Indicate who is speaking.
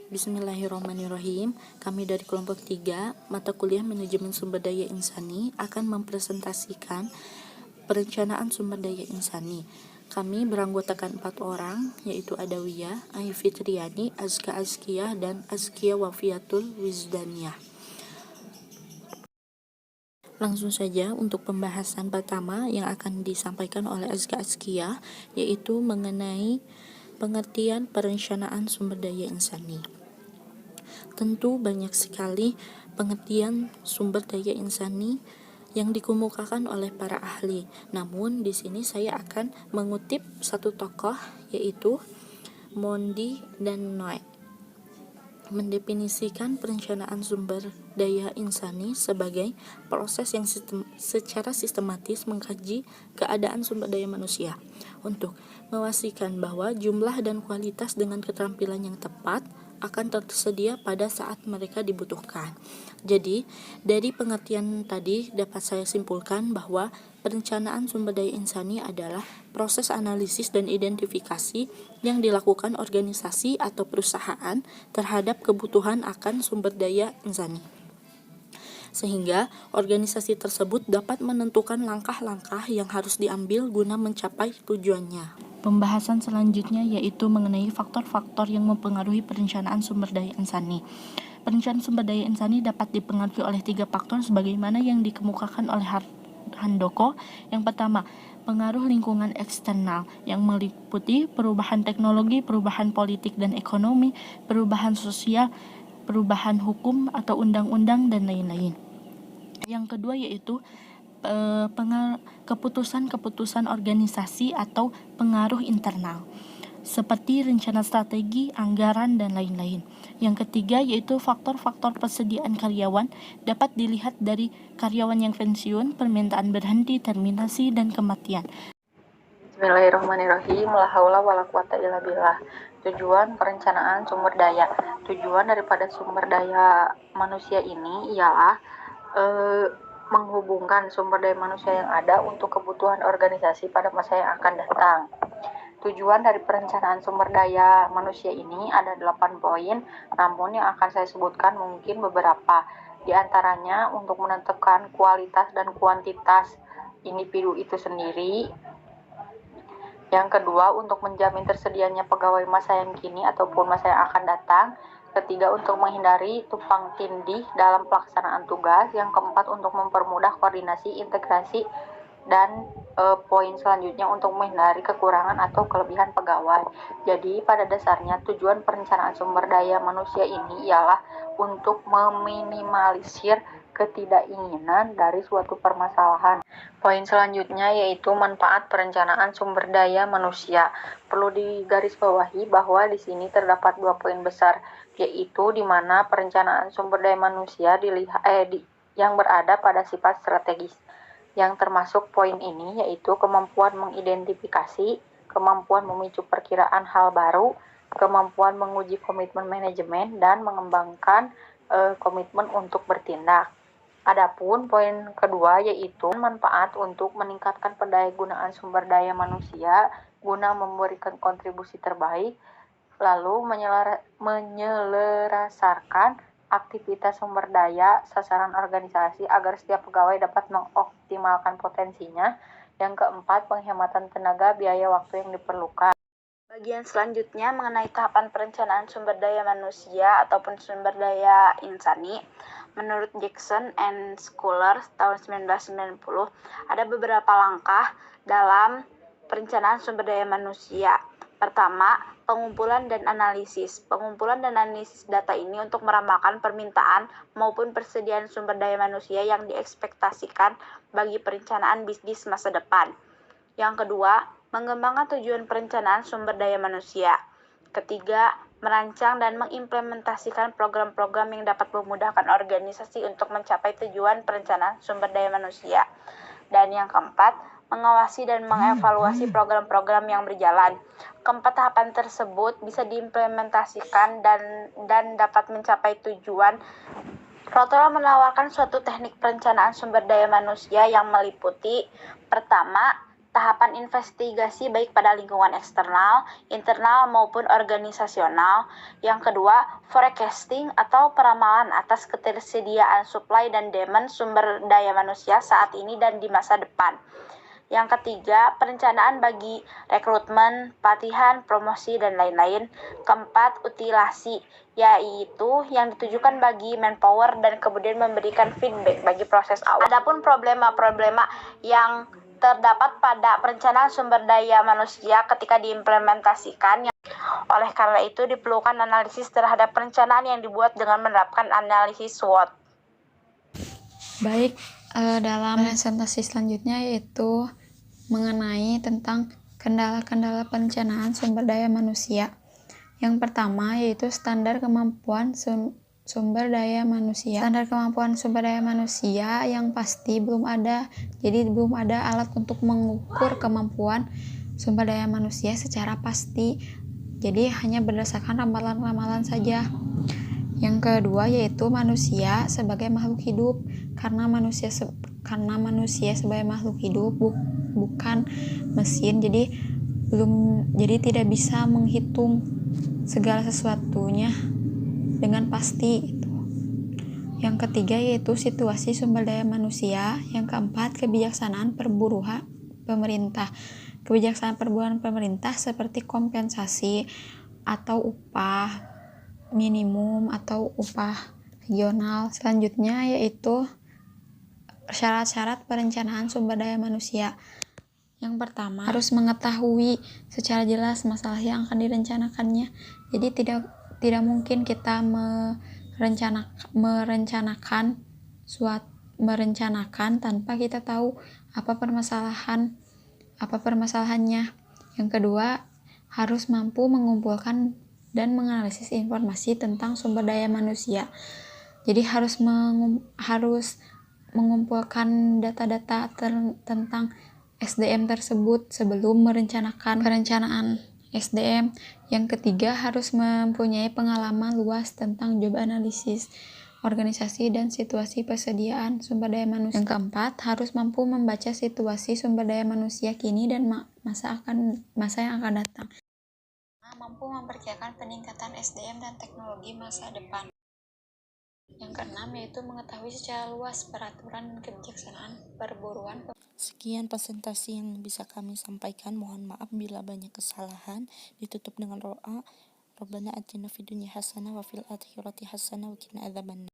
Speaker 1: Bismillahirrahmanirrahim. Kami dari kelompok 3, mata kuliah Manajemen Sumber Daya Insani akan mempresentasikan perencanaan sumber daya insani. Kami beranggotakan 4 orang, yaitu Adawiyah, Aifitriani, Azka Azkiyah, dan Azkiyah Wafiatul Wizdaniyah. Langsung saja untuk pembahasan pertama yang akan disampaikan oleh Azka Azkiyah, yaitu mengenai pengertian perencanaan sumber daya insani. Tentu banyak sekali pengertian sumber daya insani yang dikemukakan oleh para ahli. Namun di sini saya akan mengutip satu tokoh, yaitu Mondi dan Noe, mendefinisikan perencanaan sumber daya insani sebagai proses yang secara sistematis mengkaji keadaan sumber daya manusia untuk memastikan bahwa jumlah dan kualitas dengan keterampilan yang tepat akan tersedia pada saat mereka dibutuhkan. Jadi, dari pengertian tadi dapat saya simpulkan bahwa perencanaan sumber daya insani adalah proses analisis dan identifikasi yang dilakukan organisasi atau perusahaan terhadap kebutuhan akan sumber daya insani, sehingga organisasi tersebut dapat menentukan langkah-langkah yang harus diambil guna mencapai tujuannya. Pembahasan selanjutnya yaitu mengenai faktor-faktor yang mempengaruhi perencanaan sumber daya insani. Perencanaan sumber daya insani dapat dipengaruhi oleh 3 faktor sebagaimana yang dikemukakan oleh Handoko. Yang pertama, pengaruh lingkungan eksternal yang meliputi perubahan teknologi, perubahan politik dan ekonomi, perubahan sosial, perubahan hukum atau undang-undang, dan lain-lain. Yang kedua yaitu keputusan-keputusan organisasi atau pengaruh internal seperti rencana strategi, anggaran, dan lain-lain. Yang ketiga yaitu faktor-faktor persediaan karyawan dapat dilihat dari karyawan yang pensiun, permintaan berhenti, terminasi, dan kematian.
Speaker 2: Bismillahirrahmanirrahim. La haula wala quwata illa billah. Tujuan perencanaan sumber daya. Tujuan daripada sumber daya manusia ini ialah menghubungkan sumber daya manusia yang ada untuk kebutuhan organisasi pada masa yang akan datang. Tujuan dari perencanaan sumber daya manusia ini ada 8 poin, namun yang akan saya sebutkan mungkin beberapa. Di antaranya untuk menentukan kualitas dan kuantitas individu itu sendiri. Yang kedua, untuk menjamin tersedianya pegawai masa yang kini ataupun masa yang akan datang. Ketiga, untuk menghindari tumpang tindih dalam pelaksanaan tugas. Yang keempat, untuk mempermudah koordinasi, integrasi, dan poin selanjutnya untuk menghindari kekurangan atau kelebihan pegawai. Jadi, pada dasarnya tujuan perencanaan sumber daya manusia ini ialah untuk meminimalisir ketidakinginan dari suatu permasalahan. Poin selanjutnya yaitu manfaat perencanaan sumber daya manusia. Perlu digarisbawahi bahwa di sini terdapat 2 poin besar, yaitu di mana perencanaan sumber daya manusia yang berada pada sifat strategis. Yang termasuk poin ini yaitu kemampuan mengidentifikasi, kemampuan memicu perkiraan hal baru, kemampuan menguji komitmen manajemen, dan mengembangkan komitmen untuk bertindak. Adapun poin kedua yaitu manfaat untuk meningkatkan pendayagunaan sumber daya manusia guna memberikan kontribusi terbaik, lalu menyelaraskan aktivitas sumber daya sasaran organisasi agar setiap pegawai dapat mengoptimalkan potensinya. Yang keempat, penghematan tenaga, biaya, waktu yang diperlukan. Bagian selanjutnya mengenai tahapan perencanaan sumber daya manusia ataupun sumber daya insani. Menurut Jackson and Scholars tahun 1990, ada beberapa langkah dalam perencanaan sumber daya manusia. Pertama, pengumpulan dan analisis. Pengumpulan dan analisis data ini untuk meramalkan permintaan maupun persediaan sumber daya manusia yang diekspektasikan bagi perencanaan bisnis masa depan. Yang kedua, mengembangkan tujuan perencanaan sumber daya manusia. Ketiga, merancang dan mengimplementasikan program-program yang dapat memudahkan organisasi untuk mencapai tujuan perencanaan sumber daya manusia. Dan yang keempat, mengawasi dan mengevaluasi program-program yang berjalan. Keempat tahapan tersebut bisa diimplementasikan dan dapat mencapai tujuan. Rotola menawarkan suatu teknik perencanaan sumber daya manusia yang meliputi: pertama, tahapan investigasi baik pada lingkungan eksternal, internal maupun organisasional. Yang kedua, forecasting atau peramalan atas ketersediaan supply dan demand sumber daya manusia saat ini dan di masa depan. Yang ketiga, perencanaan bagi rekrutmen, pelatihan, promosi, dan lain-lain. Keempat, utilasi, yaitu yang ditujukan bagi manpower dan kemudian memberikan feedback bagi proses awal. Adapun problema-problema yang terdapat pada perencanaan sumber daya manusia ketika diimplementasikan. Oleh karena itu, diperlukan analisis terhadap perencanaan yang dibuat dengan menerapkan analisis SWOT.
Speaker 3: Baik, dalam presentasi selanjutnya yaitu mengenai tentang kendala-kendala perencanaan sumber daya manusia. Yang pertama yaitu standar kemampuan sumber daya manusia. Standar kemampuan sumber daya manusia yang pasti belum ada. Jadi belum ada alat untuk mengukur kemampuan sumber daya manusia secara pasti. Jadi hanya berdasarkan ramalan-ramalan saja. Yang kedua yaitu manusia sebagai makhluk hidup, karena manusia sebagai makhluk hidup bukan mesin, jadi tidak bisa menghitung segala sesuatunya dengan pasti. Yang ketiga yaitu situasi sumber daya manusia. Yang keempat, kebijaksanaan perburuan pemerintah. Kebijaksanaan perburuan pemerintah seperti kompensasi atau upah minimum atau upah regional. Selanjutnya yaitu syarat-syarat perencanaan sumber daya manusia. Yang pertama, harus mengetahui secara jelas masalah yang akan direncanakannya. Jadi tidak mungkin kita merencanakan tanpa kita tahu apa permasalahannya. Yang kedua, harus mampu mengumpulkan dan menganalisis informasi tentang sumber daya manusia. Jadi harus mengumpulkan data-data tentang SDM tersebut sebelum merencanakan perencanaan SDM. Yang ketiga, harus mempunyai pengalaman luas tentang job analisis, organisasi, dan situasi persediaan sumber daya manusia. Yang keempat, harus mampu membaca situasi sumber daya manusia kini dan masa yang akan datang. Mampu memperkirakan peningkatan SDM dan teknologi masa depan. Yang keenam yaitu mengetahui secara luas peraturan dan kebijaksanaan perburuan.
Speaker 1: Sekian presentasi yang bisa kami sampaikan. Mohon maaf bila banyak kesalahan. Ditutup dengan doa. Rabbana atina fid dunya hasanah wa fil akhirati hasanah wa qina adzabannar.